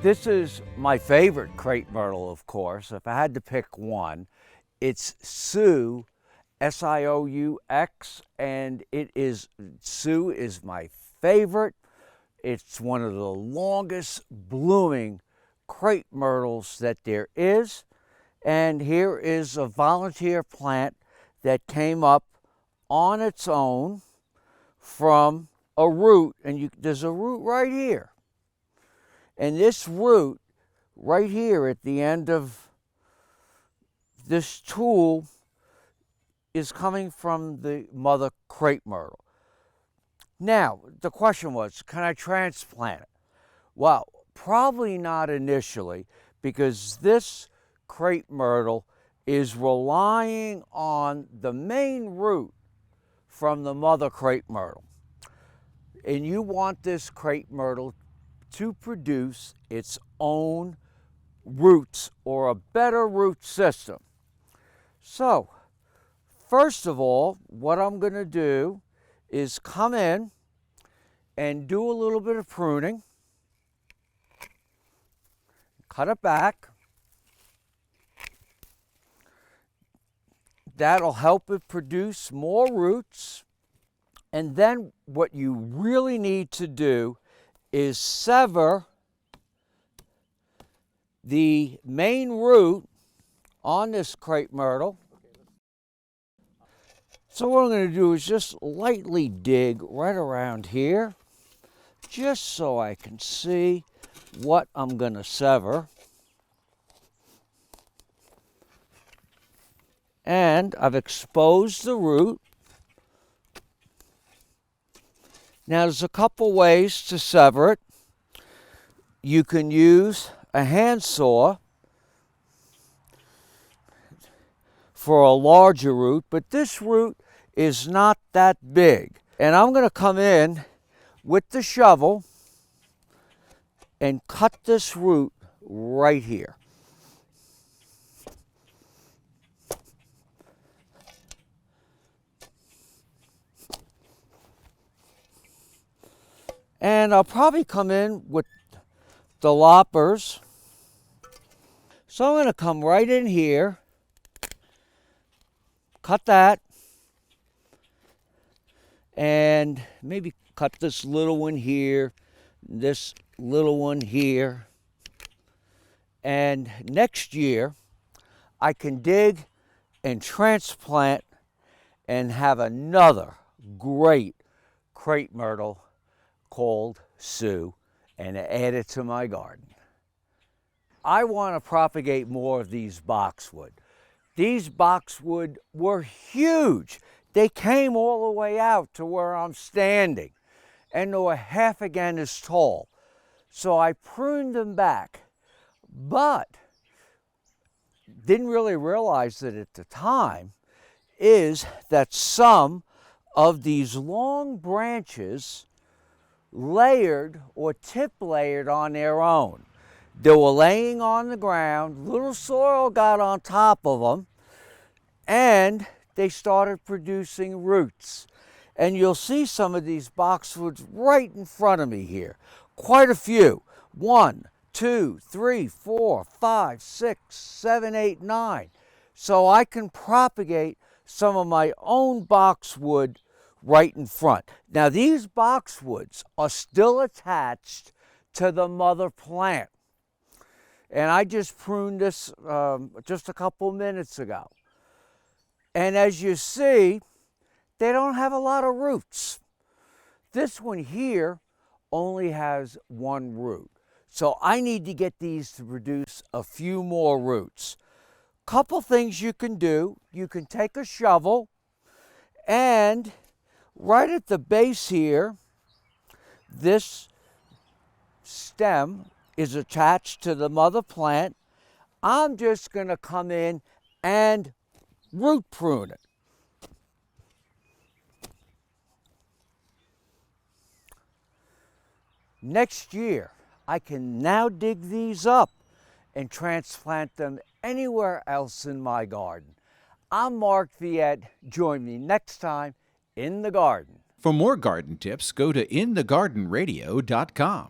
This is my favorite crepe myrtle, of course. If I had to pick one, it's Sioux, S-I-O-U-X, and Sioux is my favorite. It's one of the longest blooming crepe myrtles that there is. And here is a volunteer plant that came up on its own from a root, and there's a root right here. And this root right here at the end of this tool is coming from the mother crepe myrtle. Now, the question was, can I transplant it? Well, probably not initially, because this crepe myrtle is relying on the main root from the mother crepe myrtle. And you want this crepe myrtle to produce its own roots, or a better root system. So, first of all, what I'm going to do is come in and do a little bit of pruning, cut it back. That'll help it produce more roots. And then what you really need to do is sever the main root on this crepe myrtle. So what I'm going to do is just lightly dig right around here, just so I can see what I'm going to sever. And I've exposed the root. Now there's a couple ways to sever it. You can use a handsaw for a larger root, but this root is not that big. And I'm going to come in with the shovel and cut this root right here. And I'll probably come in with the loppers. So I'm going to come right in here, cut that, and maybe cut this little one here, this little one here. And next year, I can dig and transplant and have another great crepe myrtle called Sioux and add it to my garden. I want to propagate more of these boxwood. These boxwood were huge. They came all the way out to where I'm standing, and they were half again as tall. So I pruned them back, but didn't really realize that at the time is that some of these long branches layered or tip layered on their own. They were laying on the ground, little soil got on top of them, and they started producing roots. And you'll see some of these boxwoods right in front of me here. Quite a few. 1, 2, 3, 4, 5, 6, 7, 8, 9. So I can propagate some of my own boxwood right in front. Now these boxwoods are still attached to the mother plant. And I just pruned this just a couple minutes ago. And as you see, they don't have a lot of roots. This one here only has one root. So I need to get these to produce a few more roots. Couple things you can do. You can take a shovel and right at the base here, this stem is attached to the mother plant. I'm just going to come in and root prune it. Next year, I can now dig these up and transplant them anywhere else in my garden. I'm Mark Viette. Join me next time in the garden. For more garden tips, go to inthegardenradio.com.